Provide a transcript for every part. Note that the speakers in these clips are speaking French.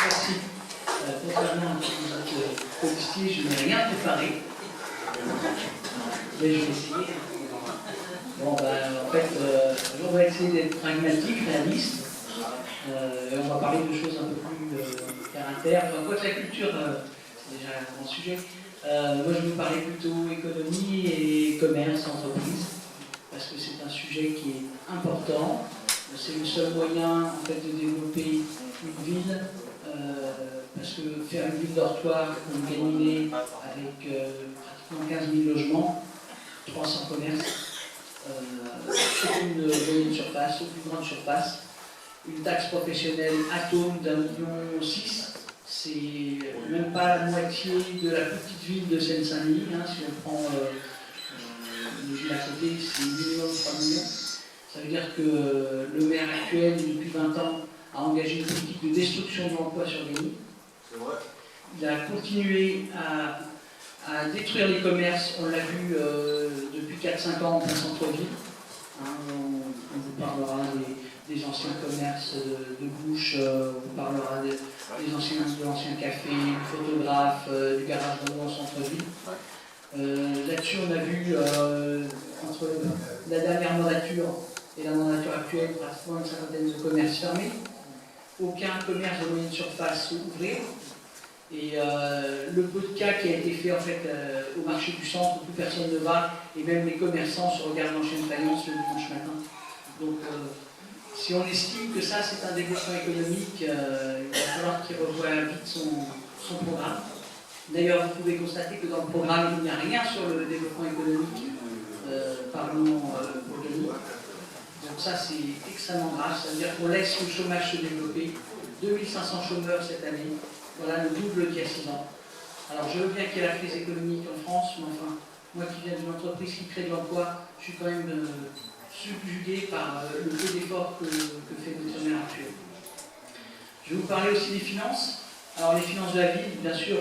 Merci. Contrairement à Colistier, je n'ai rien préparé. Mais je vais essayer. Bon, en fait, on va essayer d'être pragmatique, réaliste. Et on va parler de choses un peu plus terre à terre. Enfin, quoi que la culture, c'est déjà un grand sujet. Moi, je vais vous parler plutôt économie et commerce, entreprise, parce que c'est un sujet qui est important. C'est le seul moyen, en fait, de développer une ville, parce que faire une ville dortoir comme Gagninet, avec pratiquement 15 000 logements, 300 commerces, aucune moyenne surface, aucune grande surface, une taxe professionnelle atome d'1,6 million, c'est même pas la moitié de la petite ville de Seine-Saint-Denis, hein, si on prend une ville à côté, c'est 1 million, 3 millions. Ça veut dire que le maire actuel, depuis 20 ans, a engagé une politique de destruction de l'emploi sur Gagny. Il a continué à détruire les commerces, on l'a vu depuis 4-5 ans en plein centre-ville. Hein, on vous parlera des anciens commerces de bouche, on vous parlera de l'ancien café, du photographe, du garage de au centre-ville. Là-dessus, on a vu entre la dernière mandature et la mandature actuelle, pratiquement une cinquantaine de commerces fermés. Aucun commerce de moyenne surface ouvert. Et le peu de cas qui a été fait en fait, au marché du centre, où plus personne ne va, et même les commerçants se regardent en chaîne faïence le dimanche matin. Donc, si on estime que ça c'est un développement économique, il va falloir qu'il revoie vite son programme. D'ailleurs, vous pouvez constater que dans le programme, il n'y a rien sur le développement économique, parlement pour Gagny. Donc ça, c'est extrêmement grave. Ça veut dire qu'on laisse le chômage se développer. 2500 chômeurs cette année. Voilà le double qu'il y a 6 ans. Alors je veux bien qu'il y ait la crise économique en France, mais enfin, moi qui viens d'une entreprise qui crée de l'emploi, je suis quand même subjugué par le peu d'efforts que fait notre maire actuel. Je vais vous parler aussi des finances. Alors les finances de la ville, bien sûr,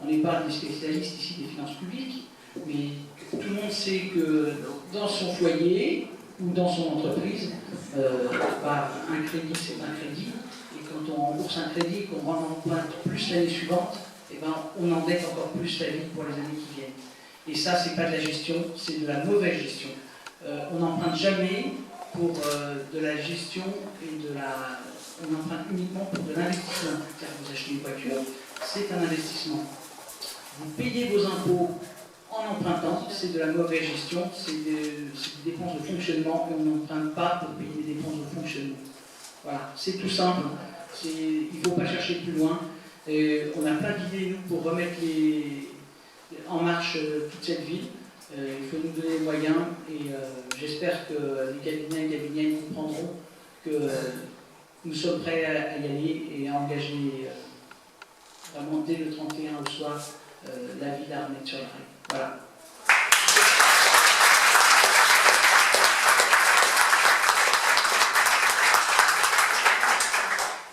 on n'est pas des spécialistes ici des finances publiques, mais tout le monde sait que dans son foyer ou dans son entreprise, un crédit c'est un crédit, et quand on rembourse un crédit, qu'on rend l'emprunt plus l'année suivante, eh ben, on endette encore plus la ville pour les années qui viennent. Et ça, c'est pas de la gestion, c'est de la mauvaise gestion. On n'emprunte jamais pour de la gestion et on emprunte uniquement pour de l'investissement. Car vous achetez une voiture, c'est un investissement. Vous payez vos impôts en empruntant, c'est de la mauvaise gestion, c'est des dépenses de fonctionnement, et on n'emprunte pas pour payer des dépenses de fonctionnement. Voilà, c'est tout simple, il ne faut pas chercher plus loin. Et on a plein d'idées, nous, pour remettre en marche toute cette ville. Il faut nous donner les moyens, et j'espère que les Gabiniens et Gabiniennes comprendront que nous sommes prêts à y aller et à engager vraiment dès le 31 au soir la ville à remettre sur la règle. Voilà.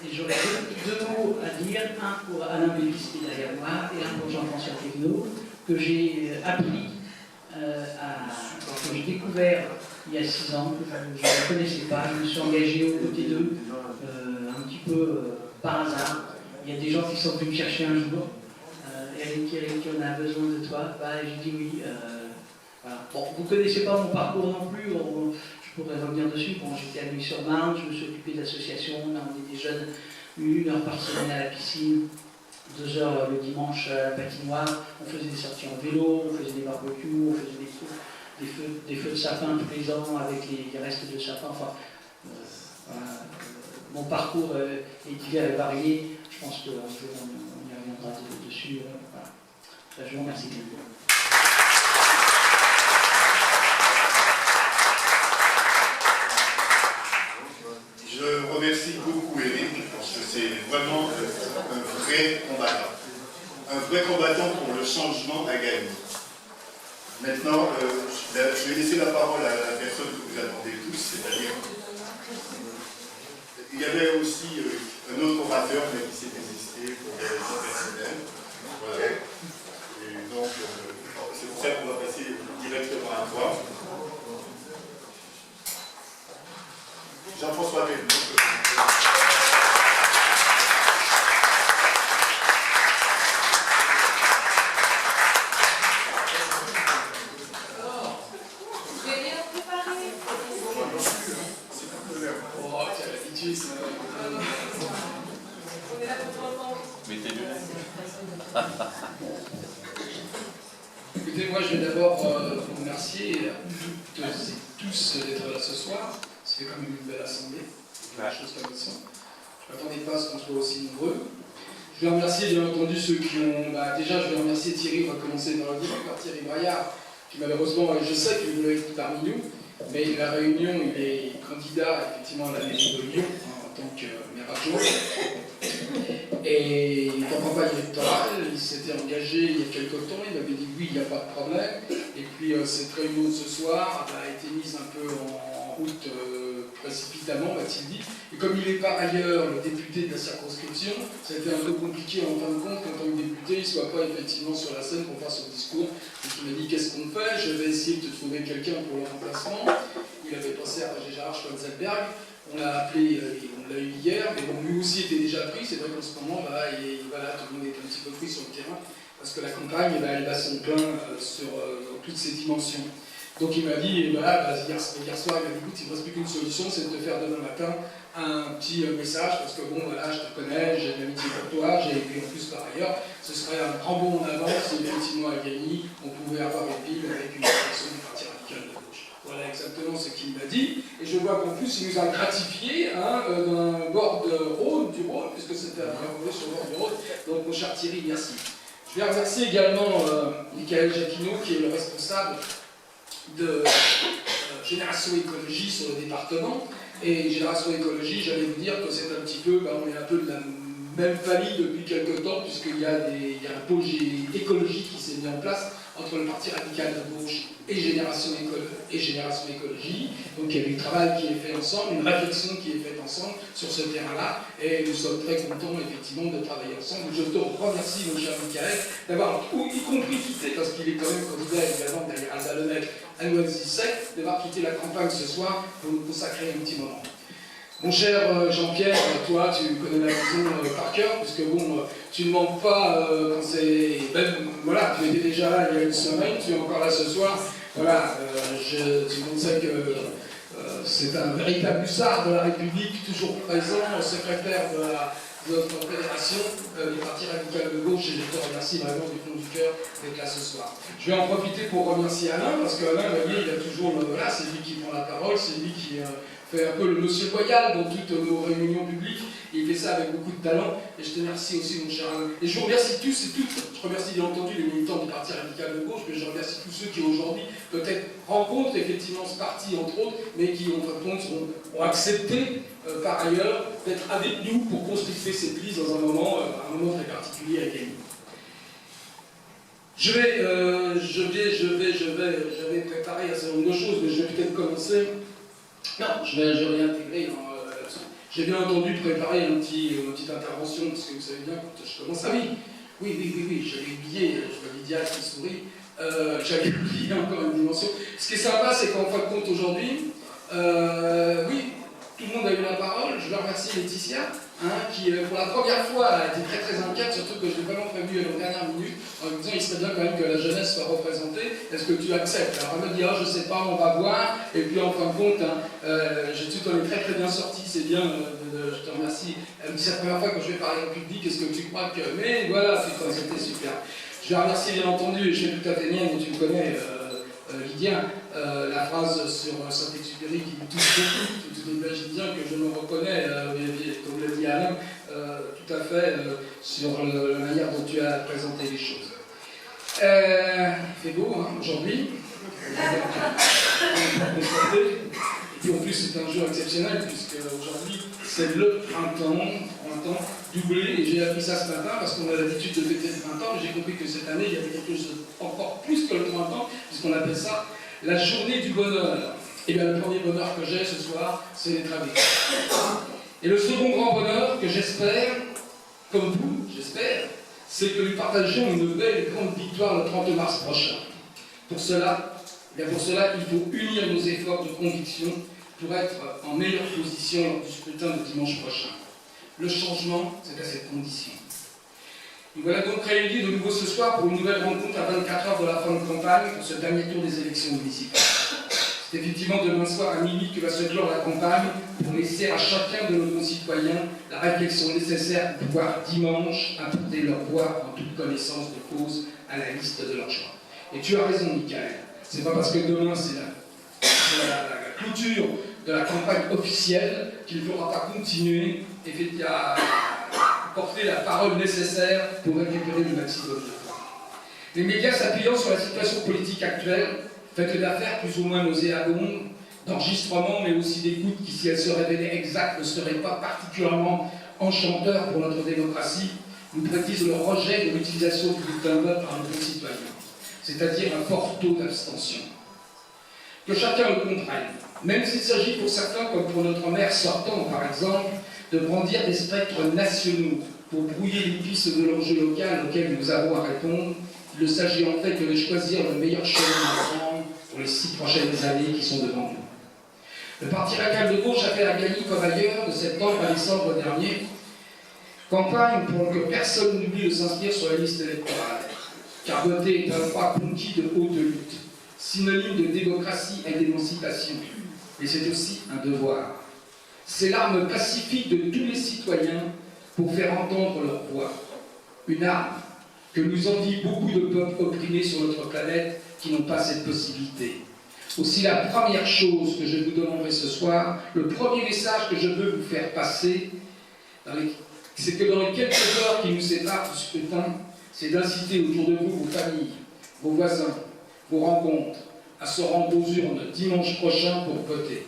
Et j'aurais deux mots à dire, un pour Alain Bélis qui est derrière moi, et un pour Jean-François Thévenot, que j'ai appris, que j'ai découvert il y a 6 ans, que je ne connaissais pas. Je me suis engagé aux côtés d'eux, un petit peu par hasard. Il y a des gens qui sont venus me chercher un jour. Eric, on a besoin de toi. J'ai dit oui. Voilà. Bon, vous ne connaissez pas mon parcours non plus. Je pourrais revenir dessus. Bon, j'étais à Nuit-sur-Marne, je me suis occupé de l'association. On était jeunes, 1 heure par semaine à la piscine, 2 heures le dimanche à la patinoire. On faisait des sorties en vélo, on faisait des barbecues, on faisait des feux de sapin tous les ans avec les restes de sapin. Enfin, voilà. Mon parcours est divers et varié. Je pense qu'on y reviendra dessus. Voilà. Je vous remercie. Je remercie beaucoup Eric, parce que c'est vraiment un vrai combattant. Un vrai combattant pour le changement à Gagny. Maintenant, je vais laisser la parole à la personne que vous attendez tous, c'est-à-dire... Il y avait aussi un autre orateur, mais qui s'est désisté pour des raisons personnelles. Voilà. Et donc, c'est pour ça qu'on va passer directement à toi. Jean-François Bellon. Écoutez, moi je vais d'abord vous remercier toutes et tous d'être là ce soir. C'est quand même une belle assemblée, chose comme ça. Je ne m'attendais pas à ce qu'on soit aussi nombreux. Je vais remercier bien entendu ceux qui ont... déjà je vais remercier Thierry, on va commencer dans le début par Thierry Braillard, qui malheureusement, je sais qu'il voulait être parmi nous, mais la Réunion, il est candidat effectivement à la mairie de Lyon en tant que maire adjoint. Et il est en campagne électorale, il s'était engagé il y a quelque temps, il m'avait dit oui, il n'y a pas de problème. Et puis cette réunion de ce soir a été mise un peu en route précipitamment, m'a-t-il dit. Et comme il est par ailleurs le député de la circonscription, ça a été un peu compliqué en fin de compte qu'en tant que député, il ne soit pas effectivement sur la scène pour faire son discours. Donc il m'a dit qu'est-ce qu'on fait, je vais essayer de te trouver quelqu'un pour le remplacement. Il avait pensé à Gérard Schwarzenberg. On l'a appelé, on l'a eu hier, mais bon, lui aussi était déjà pris. C'est vrai qu'en ce moment, tout le monde est un petit peu pris sur le terrain, parce que la campagne, elle bat son plein dans toutes ses dimensions. Donc il m'a dit, hier soir, il m'a dit, écoute, il ne me reste plus qu'une solution, c'est de te faire demain matin un petit message, parce que bon, voilà, je te connais, j'ai de l'amitié pour toi, et puis en plus par ailleurs, ce serait un grand bond en avant si effectivement à Gagny, on pouvait avoir une ville avec une personne du Parti radical de gauche. Voilà exactement ce qu'il m'a dit, et je vois qu'en plus il nous a gratifié d'un bord du Rhône, puisque c'était un sur le bord du Rhône, donc mon cher Thierry, merci. Je vais remercier également Michael Jacquinot, qui est le responsable de Génération Écologie sur le département. Et Génération Écologie, j'allais vous dire que c'est un petit peu, on est un peu de la même famille depuis quelques temps, puisqu'il y a un pôle écologique qui s'est mis en place entre le Parti radical de gauche et Génération Écologie. Donc il y a du travail qui est fait ensemble, une réflexion qui est faite ensemble sur ce terrain-là, et nous sommes très contents effectivement de travailler ensemble. Je te remercie, mon cher Michael, d'avoir y compris quitté, parce qu'il est quand même candidat également derrière Alda Lemec à Noisy-Sec, d'avoir quitté la campagne ce soir pour nous consacrer un petit moment. Mon cher Jean-Pierre, toi, tu connais la maison par cœur, puisque bon, tu ne manques pas quand c'est... voilà, tu étais déjà là il y a une semaine, tu es encore là ce soir. Voilà, tout le monde sait que c'est un véritable hussard de la République, toujours présent, secrétaire de notre fédération, du Parti radical de gauche, et je te remercie vraiment du fond du cœur d'être là ce soir. Je vais en profiter pour remercier Alain, parce qu'Alain, vous voyez, il a toujours... voilà, c'est lui qui prend la parole, c'est lui qui... fait un peu le monsieur loyal dans toutes nos réunions publiques, et il fait ça avec beaucoup de talent, et je te remercie aussi mon cher Alain. Et je vous remercie tous et toutes, je remercie bien entendu les militants du Parti radical de gauche, mais je remercie tous ceux qui aujourd'hui peut-être rencontrent effectivement ce parti entre autres, mais qui en fin de compte ont accepté par ailleurs d'être avec nous pour constituer cette liste dans un moment très particulier à Gagny. J'avais préparé un certain nombre de choses, mais je vais peut-être commencer. Non, je vais réintégrer. J'ai bien entendu préparer une petite intervention, parce que vous savez bien, quand je commence. Ah oui, j'avais oublié, je vois Lydia qui sourit, j'avais oublié encore une dimension. Ce qui est sympa, c'est qu'en fin de compte aujourd'hui, oui, tout le monde a eu la parole, je veux remercier Laetitia, qui pour la première fois a été très très inquiète, surtout que je l'ai vraiment prévu à la dernière minute, en me disant il serait bien quand même que la jeunesse soit représentée, est-ce que tu acceptes? Alors elle me dit je sais pas, on va voir, et puis en fin de compte, tout en est très très bien sorti, c'est bien, je te remercie. Elle me dit c'est la première fois que je vais parler en public, est-ce que tu crois que... Mais voilà, c'était super. Je vais remercier bien entendu, je suis tout à fait mais tu me connais, Lydien, la phrase sur Saint-Exupéry qui me touche beaucoup, tu imagines bien que je me reconnais, comme l'a dit Alain, tout à fait sur la manière dont tu as présenté les choses. Il fait beau aujourd'hui, et puis en plus c'est un jour exceptionnel puisque aujourd'hui c'est le printemps doublé, et j'ai appris ça ce matin parce qu'on a l'habitude de fêter le printemps, mais j'ai compris que cette année il y avait quelque chose encore plus que le printemps, puisqu'on appelle ça la journée du bonheur. Et bien le premier bonheur que j'ai ce soir, c'est d'être avec vous. Et le second grand bonheur que j'espère, comme vous, j'espère, c'est que nous partagions une belle et grande victoire le 30 mars prochain. Pour cela, il faut unir nos efforts de conviction pour être en meilleure position lors du scrutin de dimanche prochain. Le changement, c'est à cette condition. Nous voilà donc réunis de nouveau ce soir pour une nouvelle rencontre à 24 heures de la fin de campagne pour ce dernier tour des élections municipales. C'est effectivement demain soir à minuit que va se clore la campagne pour laisser à chacun de nos concitoyens la réflexion nécessaire pour pouvoir dimanche apporter leur voix en toute connaissance de cause à la liste de leur choix. Et tu as raison, Michael. C'est pas parce que demain c'est la clôture de la campagne officielle qu'il ne faudra pas continuer à porter la parole nécessaire pour récupérer le maximum de voix. Les médias s'appuyant sur la situation politique actuelle, faite d'affaires plus ou moins nauséabondes, d'enregistrements, mais aussi d'écoutes qui, si elles se révélaient exactes, ne seraient pas particulièrement enchanteurs pour notre démocratie, nous prédisent le rejet de l'utilisation du bulletin de vote par nos concitoyens, c'est-à-dire un fort taux d'abstention. Que chacun le comprenne, même s'il s'agit pour certains, comme pour notre maire sortant par exemple, de brandir des spectres nationaux pour brouiller les pistes de l'enjeu local auquel nous avons à répondre, il s'agit en fait de choisir le meilleur chemin pour les 6 prochaines années qui sont devant nous. Le Parti radical de gauche a fait à Gagny comme ailleurs, de septembre à décembre dernier, campagne pour que personne n'oublie de s'inscrire sur la liste électorale, car voter est un droit conquis de haute lutte, synonyme de démocratie et d'émancipation, mais c'est aussi un devoir. C'est l'arme pacifique de tous les citoyens pour faire entendre leur voix. Une arme que nous envient beaucoup de peuples opprimés sur notre planète qui n'ont pas cette possibilité. Aussi, la première chose que je vous demanderai ce soir, le premier message que je veux vous faire passer, c'est que dans les quelques heures qui nous séparent du scrutin, c'est d'inciter autour de vous vos familles, vos voisins, vos rencontres, à se rendre aux urnes dimanche prochain pour voter.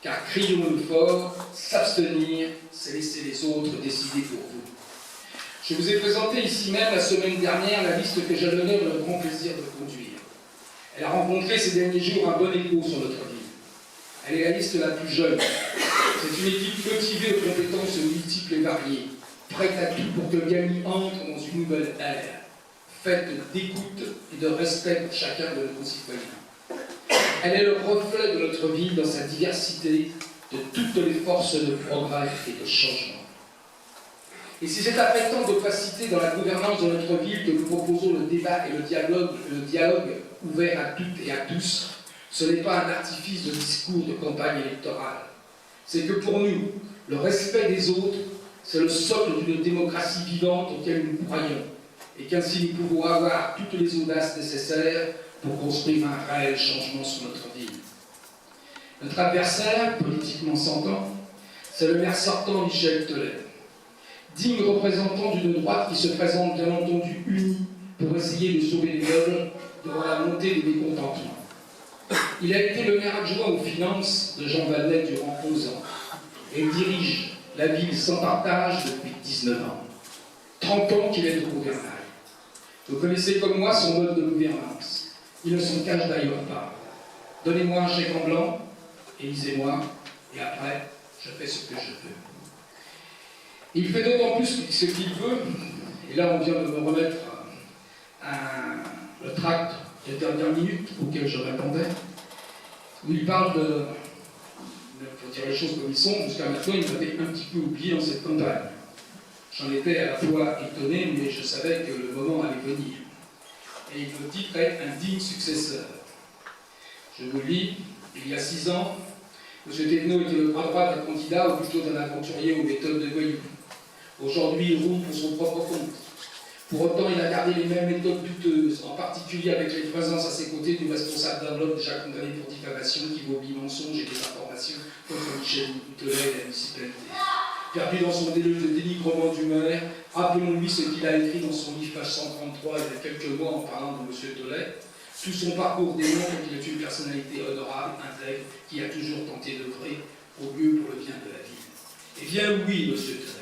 Car crions-le fort, s'abstenir, c'est laisser les autres décider pour vous. Je vous ai présenté ici même la semaine dernière la liste que j'ai l'honneur et le grand plaisir de conduire. Elle a rencontré ces derniers jours un bon écho sur notre ville. Elle est la liste la plus jeune. C'est une équipe motivée aux compétences multiples et variées, prête à tout pour que Gagny entre dans une nouvelle ère, faite d'écoute et de respect pour chacun de nos concitoyens. Elle est le reflet de notre ville dans sa diversité, de toutes les forces de progrès et de changement. Et si c'est après tant d'opacité dans la gouvernance de notre ville que nous proposons le débat et le dialogue ouvert à toutes et à tous, ce n'est pas un artifice de discours de campagne électorale. C'est que pour nous, le respect des autres, c'est le socle d'une démocratie vivante auquel nous croyons, et qu'ainsi nous pouvons avoir toutes les audaces nécessaires pour construire un réel changement sur notre ville. Notre adversaire, politiquement s'entend, c'est le maire sortant Michel Thollet, digne représentant d'une droite qui se présente bien entendu unie pour essayer de sauver les meubles devant la montée des mécontentements. Il a été le maire adjoint aux finances de Jean Valnet durant 11 ans et dirige la ville sans partage depuis 19 ans. 30 ans qu'il est au gouvernail. Vous connaissez comme moi son mode de gouvernance. Il ne s'en cache d'ailleurs pas. Donnez-moi un chèque en blanc, élisez-moi, et après, je fais ce que je veux. Il fait d'autant plus ce qu'il veut, et là on vient de me remettre le tract des dernières minutes auquel je répondais, où il parle de, pour dire les choses comme ils sont, jusqu'à maintenant il m'avait un petit peu oublié dans cette campagne. J'en étais à la fois étonné, mais je savais que le moment allait venir. Et il me titrait un digne successeur. Je vous lis, il y a 6 ans, M. Thévenot était le bras droit d'un candidat ou plutôt d'un aventurier aux méthodes de voyou. Aujourd'hui, il roule pour son propre compte. Pour autant, il a gardé les mêmes méthodes douteuses, en particulier avec les présences à ses côtés du responsable d'un bloc déjà condamné pour diffamation qui vomit mensonges et désinformation contre Michel Thollet et la municipalité. Perdu dans son délai de dénigrement du maire, rappelons-lui ce qu'il a écrit dans son livre page 133 il y a quelques mois en parlant de M. Thollet. Tout son parcours démontre qu'il est une personnalité honorable, intègre, qui a toujours tenté d'œuvrer au mieux pour le bien de la ville. Eh bien oui, M. Thollet.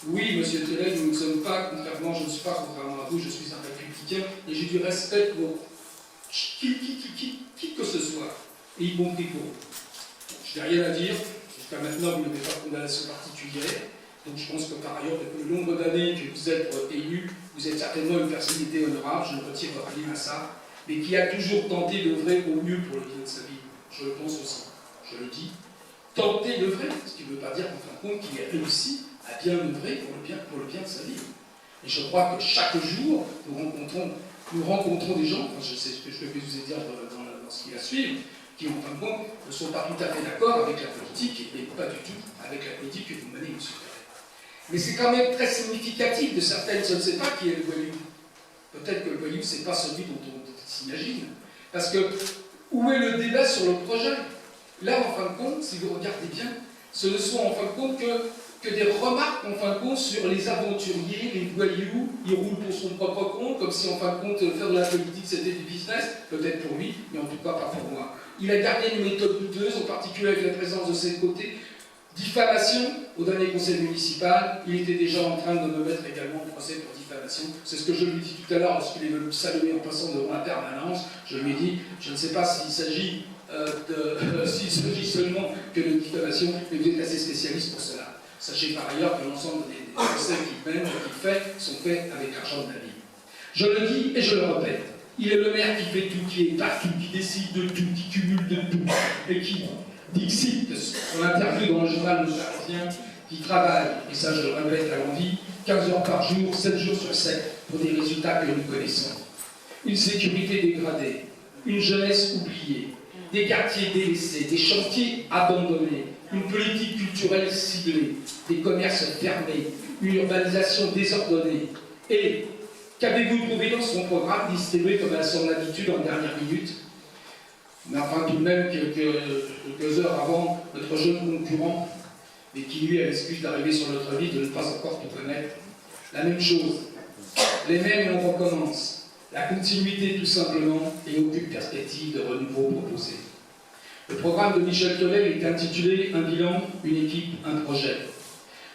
Oui, M. Thollet, nous ne sommes pas, je ne suis pas, contrairement à vous, je suis un républicain, et j'ai du respect pour qui que ce soit, et y compris pour vous. Je n'ai rien à dire, jusqu'à maintenant vous n'avez pas de condamnation particulière, donc je pense que par ailleurs, depuis le nombre d'années que vous êtes élu, vous êtes certainement une personnalité honorable, je ne retire rien à ça, mais qui a toujours tenté d'œuvrer au mieux pour le bien de sa vie. Je le pense aussi, je le dis, tenté d'œuvrer, ce qui ne veut pas dire qu'en fin de compte qu'il ait réussi à bien œuvrer pour le bien de sa vie. Et je crois que chaque jour, nous rencontrons des gens, enfin, je sais ce que je vais vous dire dans ce qui va suivre, qui en fin de compte ne sont pas tout à fait d'accord avec la politique et pas du tout avec la politique que vous menez, M. Ferré. Mais c'est quand même très significatif de certaines, je ne sais pas qui est le voyou. Peut-être que le voyou, ce n'est pas celui dont on s'imagine. Parce que, où est le débat sur le projet? Là, en fin de compte, si vous regardez bien, ce ne sont en fin de compte que des remarques en fin de compte sur les aventuriers, les voyous, ils roulent pour son propre compte, comme si en fin de compte faire de la politique c'était du business, peut-être pour lui, mais en tout cas pas pour moi. Il a gardé une méthode douteuse, en particulier avec la présence de ses côtés. Diffamation, au dernier conseil municipal, il était déjà en train de me mettre également en procès pour diffamation. C'est ce que je lui ai dit tout à l'heure lorsqu'il est venu me saluer en passant devant la permanence. Je lui ai dit, je ne sais pas s'il s'agit seulement que de diffamation, mais vous êtes assez spécialiste pour cela. Sachez par ailleurs que l'ensemble des procès qu'il mène, qu'il fait, sont faits avec l'argent de la ville. Je le dis et je le répète, il est le maire qui fait tout, qui est partout, qui décide de tout, qui cumule de tout, et qui dixit son interview dans le journal Le Parisien, qui travaille, et ça je le répète à l'envie, 15 heures par jour, 7 jours sur 7, pour des résultats que nous connaissons. Une sécurité dégradée, une jeunesse oubliée, des quartiers délaissés, des chantiers abandonnés, une politique culturelle ciblée, des commerces fermés, une urbanisation désordonnée. Et qu'avez-vous trouvé dans son programme distribué comme à son habitude en dernière minute? Mais enfin, tout de même, quelques heures avant, notre jeune concurrent, mais qui lui a l'excuse d'arriver sur notre vie, de ne pas encore tout connaître, la même chose. Les mêmes et on recommence. La continuité tout simplement et aucune perspective de renouveau proposé. Le programme de Michel Tollet est intitulé « Un bilan, une équipe, un projet ».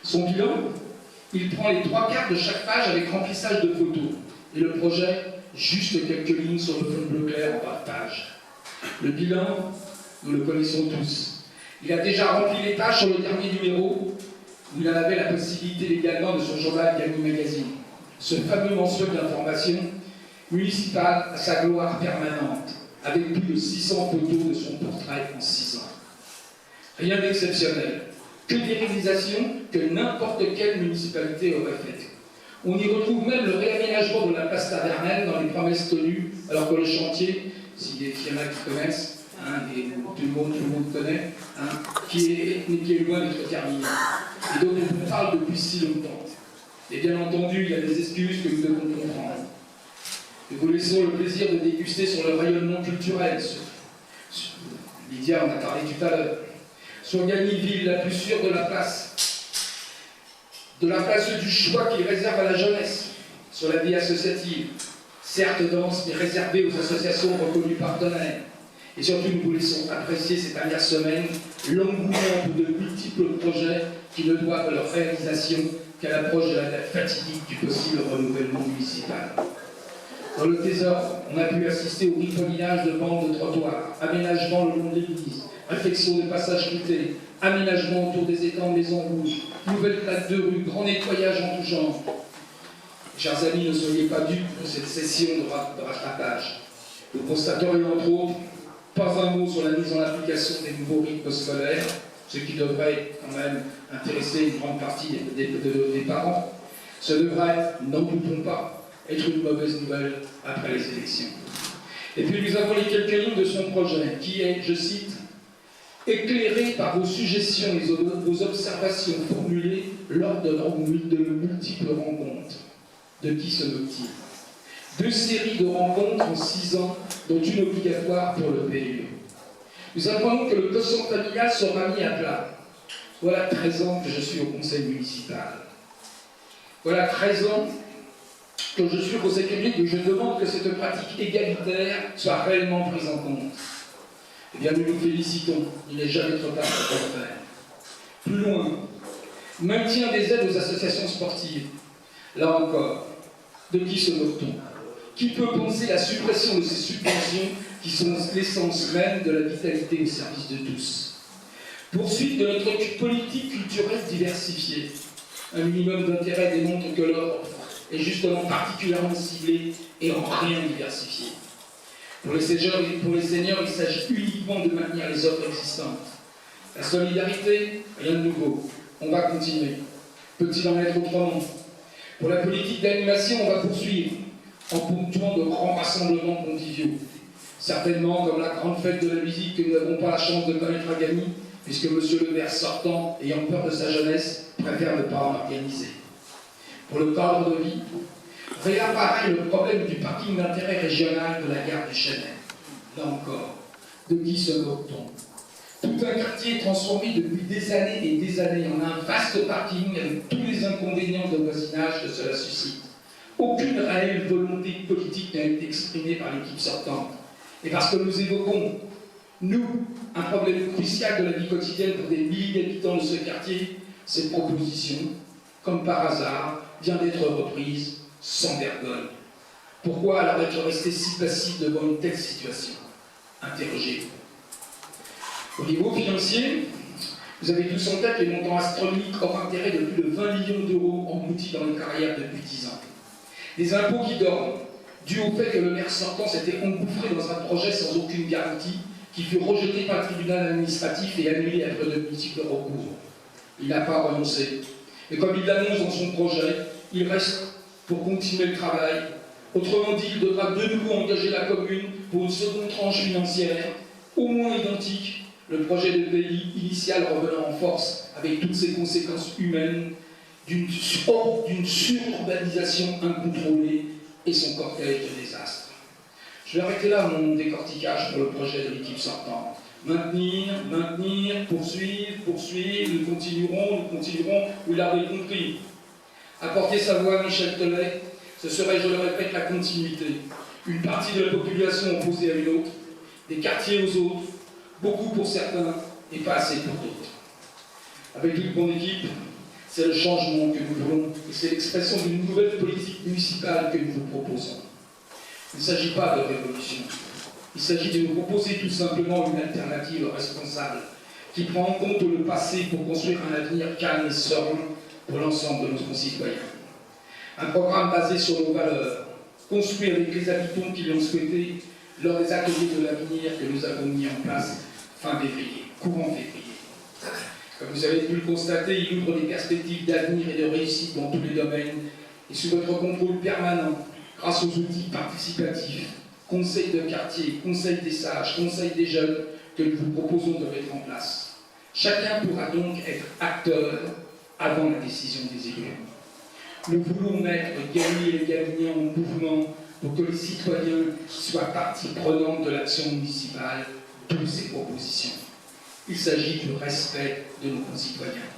Son bilan, il prend les 3/4 de chaque page avec remplissage de photos. Et le projet, juste quelques lignes sur le fond bleu clair en bas de page. Le bilan, nous le connaissons tous. Il a déjà rempli les pages sur le dernier numéro, où il en avait la possibilité légalement de son journal Gagny Magazine. Ce fameux mensuel d'information municipal à sa gloire permanente, avec plus de 600 photos de son portrait en 6 ans. Rien d'exceptionnel, que des réalisations que n'importe quelle municipalité aurait faites. On y retrouve même le réaménagement de la place Tavernelle dans les promesses tenues, alors que le chantier, s'il y en a qui connaissent, tout le monde connaît, qui est loin d'être terminé. Et donc on vous parle depuis si longtemps. Et bien entendu, il y a des excuses que nous devons comprendre. Nous vous laissons le plaisir de déguster sur le rayonnement culturel. Lydia en a parlé tout à l'heure. Sur Gagny, ville la plus sûre de la place du choix qu'il réserve à la jeunesse, sur la vie associative, certes dense, mais réservée aux associations reconnues partenaires. Et surtout, nous vous laissons apprécier ces dernières semaines l'engouement de multiples projets qui ne doivent leur réalisation qu'à l'approche de la date fatidique du possible renouvellement municipal. Dans le Thésor, on a pu assister au riffonillage de bandes de trottoirs, aménagement le long de l'église, réflexion de passages cloutés, aménagement autour des étangs de Maison Rouge, nouvelles plaques de rue, grand nettoyage en tout genre. Chers amis, ne soyez pas dupes de cette session de rattrapage. Vous constaterez entre autres pas un mot sur la mise en application des nouveaux rythmes scolaires, ce qui devrait quand même intéresser une grande partie des parents. Ce devrait, n'en doutons pas, être une mauvaise nouvelle après les élections. Et puis nous avons les quelques lignes de son projet, qui est, je cite, « éclairé par vos suggestions et vos observations formulées lors de multiples rencontres. » De qui se moque-t-il? 2 séries de rencontres en 6 ans, dont une obligatoire pour le PLU. Nous apprenons que le quotient familial sera mis à plat. Voilà 13 ans que je suis au conseil municipal. Voilà 13 ans que je suis au conseil public et je demande que cette pratique égalitaire soit réellement prise en compte. Eh bien, nous nous félicitons. Il n'est jamais trop tard pour le faire. Plus loin, maintien des aides aux associations sportives. Là encore, de qui se moque-t-on? Qui peut penser la suppression de ces subventions qui sont l'essence même de la vitalité au service de tous? Poursuite de notre politique culturelle diversifiée. Un minimum d'intérêt démontre que l'offre est justement particulièrement ciblée et en rien diversifiée. Pour les seniors, il s'agit uniquement de maintenir les offres existantes. La solidarité, rien de nouveau. On va continuer. Peut-il en être autrement? Pour la politique d'animation, on va poursuivre en ponctuant de grands rassemblements conviviaux. Certainement comme la grande fête de la musique que nous n'avons pas la chance de connaître à Gagny, puisque M. le maire sortant, ayant peur de sa jeunesse, préfère ne pas en organiser. Pour le cadre de vie, réapparaît le problème du parking d'intérêt régional de la gare du Chênay. Là encore, de qui se moque-t-on? Tout un quartier transformé depuis des années et des années en un vaste parking avec tous les inconvénients de voisinage que cela suscite. Aucune réelle volonté politique n'a été exprimée par l'équipe sortante. Et parce que nous évoquons, nous, un problème crucial de la vie quotidienne pour des milliers d'habitants de ce quartier, cette proposition, comme par hasard, vient d'être reprise sans vergogne. Pourquoi alors être resté si passif devant une telle situation? Interrogez-vous. Au niveau financier, vous avez tous en tête les montants astronomiques hors intérêt de plus de 20 millions d'euros engloutis dans les carrières depuis 10 ans. Des impôts qui dorment, dû au fait que le maire sortant s'était engouffré dans un projet sans aucune garantie, qui fut rejeté par le tribunal administratif et annulé après de multiples recours. Il n'a pas renoncé. Et comme il l'annonce dans son projet, il reste pour continuer le travail. Autrement dit, il devra de nouveau engager la commune pour une seconde tranche financière, au moins identique, le projet de pays initial revenant en force avec toutes ses conséquences humaines d'une sururbanisation incontrôlée et son cortège de désastres. Je vais arrêter là mon décortiquage pour le projet de l'équipe sortante. Maintenir, poursuivre, nous continuerons, vous l'avez compris. Apporter sa voix à Michel Telet, ce serait, je le répète, la continuité. Une partie de la population opposée à une autre, des quartiers aux autres, beaucoup pour certains et pas assez pour d'autres. Avec toute mon équipe, c'est le changement que nous voulons et c'est l'expression d'une nouvelle politique municipale que nous vous proposons. Il ne s'agit pas de révolution. Il s'agit de nous proposer tout simplement une alternative responsable qui prend en compte le passé pour construire un avenir calme et serein pour l'ensemble de nos concitoyens. Un programme basé sur nos valeurs, construit avec les habitants qui l'ont souhaité lors des ateliers de l'avenir que nous avons mis en place fin février, courant février. Comme vous avez pu le constater, il ouvre des perspectives d'avenir et de réussite dans tous les domaines et sous votre contrôle permanent, grâce aux outils participatifs, conseils de quartier, conseils des sages, conseils des jeunes que nous vous proposons de mettre en place. Chacun pourra donc être acteur avant la décision des élus. Nous voulons mettre Gagny et les Gagnants en mouvement pour que les citoyens soient partie prenante de l'action municipale, d'où ces propositions. Il s'agit du respect de nos concitoyens.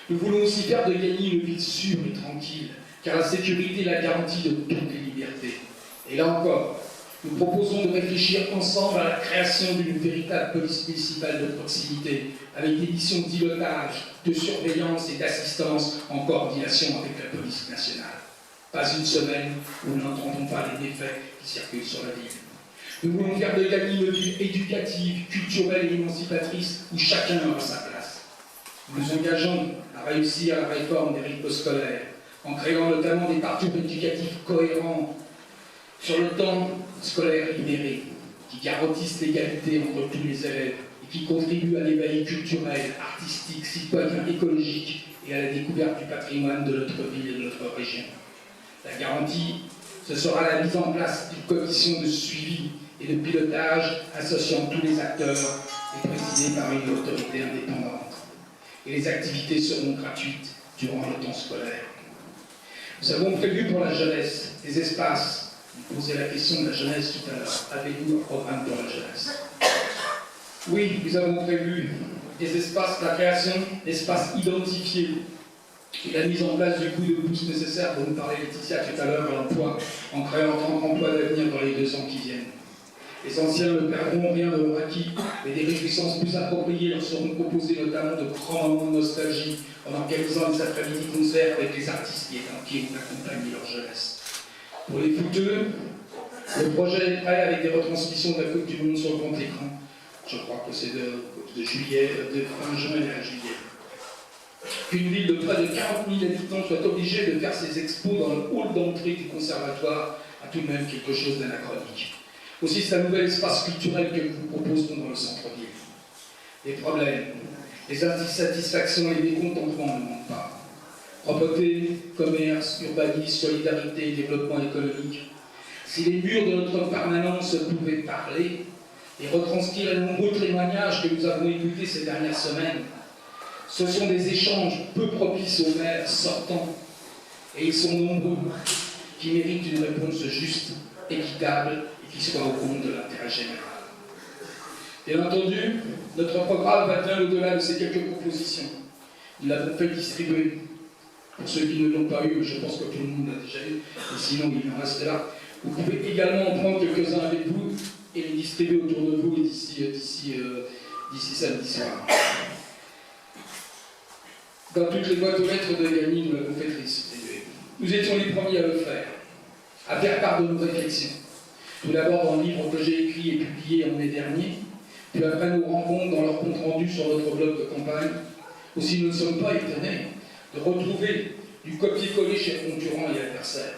Nous voulons aussi faire de Gagny une ville sûre et tranquille, car la sécurité est la garantie de toutes les libertés. Et là encore, nous proposons de réfléchir ensemble à la création d'une véritable police municipale de proximité, avec des missions de pilotage, de surveillance et d'assistance en coordination avec la police nationale. Pas une semaine où nous n'entendons pas les méfaits qui circulent sur la ville. Nous voulons faire de Gagny une ville éducative, culturelle et émancipatrice où chacun aura sa place. Nous nous engageons à réussir la réforme des rythmes scolaires, en créant notamment des parcours éducatifs cohérents sur le temps scolaire libéré, qui garantissent l'égalité entre tous les élèves et qui contribuent à l'éveil culturel, artistique, citoyen, écologique et à la découverte du patrimoine de notre ville et de notre région. La garantie, ce sera la mise en place d'une commission de suivi et de pilotage associant tous les acteurs et présidée par une autorité indépendante. Et les activités seront gratuites durant le temps scolaire. Nous avons prévu pour la jeunesse des espaces. Vous posez la question de la jeunesse tout à l'heure. Avez-vous un programme pour la jeunesse? Oui, nous avons prévu des espaces, la création d'espaces identifiés et la mise en place du coup de pouce nécessaire dont nous parlait Laetitia tout à l'heure à l'emploi, en créant 30 emplois d'avenir dans les 2 ans qui viennent. Les anciens ne perdront rien de leur acquis, mais des réjouissances plus appropriées leur seront proposées, notamment de grands moments de nostalgie, en organisant des après-midi concerts avec les artistes qui ont accompagné leur jeunesse. Pour les footeux, le projet est prêt avec des retransmissions de la Coupe du Monde sur le grand écran. Je crois que c'est de fin juin à juillet. Qu'une ville de près de 40 000 habitants soit obligée de faire ses expos dans le hall d'entrée du conservatoire a tout de même quelque chose d'anachronique. Aussi, c'est un nouvel espace culturel que nous vous proposerons dans le centre-ville. Les problèmes, Les insatisfactions et les mécontentements ne manquent pas. Propreté, commerce, urbanisme, solidarité, développement économique. Si les murs de notre permanence pouvaient parler et retranscrire les nombreux témoignages que nous avons écoutés ces dernières semaines, ce sont des échanges peu propices aux maires sortants, et ils sont nombreux, qui méritent une réponse juste, équitable et qui soit au compte de l'intérêt général. Bien entendu, notre programme va bien au-delà de ces quelques propositions. Nous l'avons fait distribuer. Pour ceux qui ne l'ont pas eu, je pense que tout le monde l'a déjà eu, et sinon il en reste là. Vous pouvez également en prendre quelques-uns avec vous et les distribuer autour de vous d'ici samedi soir. Dans toutes les boîtes aux lettres de Gagny, nous l'avons fait distribuer. Nous étions les premiers à le faire, à faire part de nos réflexions. Tout d'abord dans le livre que j'ai écrit et publié en mai dernier, puis après nos rencontres dans leur compte rendu sur notre blog de campagne. Aussi, nous ne sommes pas étonnés de retrouver du copier-coller chez concurrents et adversaires.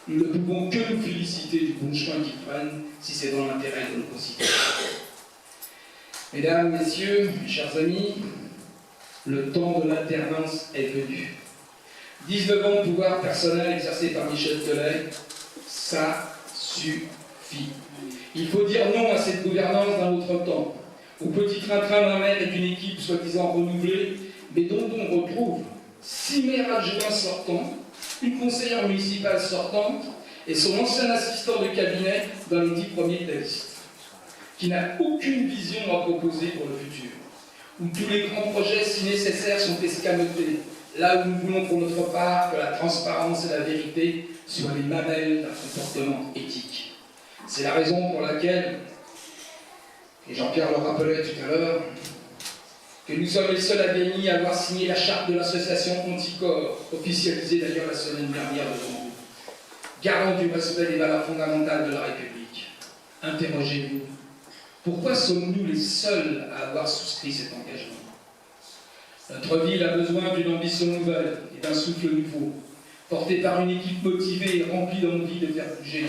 Nous ne pouvons que nous féliciter du bon chemin qu'ils prennent si c'est dans l'intérêt de nos concitoyens. Mesdames, Messieurs, mes chers amis, le temps de l'alternance est venu. 19 ans de pouvoir personnel exercé par Michel Telet, ça suffit. Il faut dire non à cette gouvernance d'un autre temps, au petit train-train d'un maire et d'une équipe soi-disant renouvelée, mais dont on retrouve 6 maires adjoints sortants, une conseillère municipale sortante et son ancien assistant de cabinet dans les 10 premiers de la liste, qui n'a aucune vision à proposer pour le futur, où tous les grands projets, si nécessaires, sont escamotés, là où nous voulons pour notre part que la transparence et la vérité soient les mamelles d'un comportement éthique. C'est la raison pour laquelle, et Jean-Pierre le rappelait tout à l'heure, que nous sommes les seuls à Gagny à avoir signé la charte de l'association Anticorps, officialisée d'ailleurs la semaine dernière devant vous, garant du respect des valeurs fondamentales de la République. Interrogez-vous, pourquoi sommes-nous les seuls à avoir souscrit cet engagement? Notre ville a besoin d'une ambition nouvelle et d'un souffle nouveau, porté par une équipe motivée et remplie d'envie de faire bouger les choses.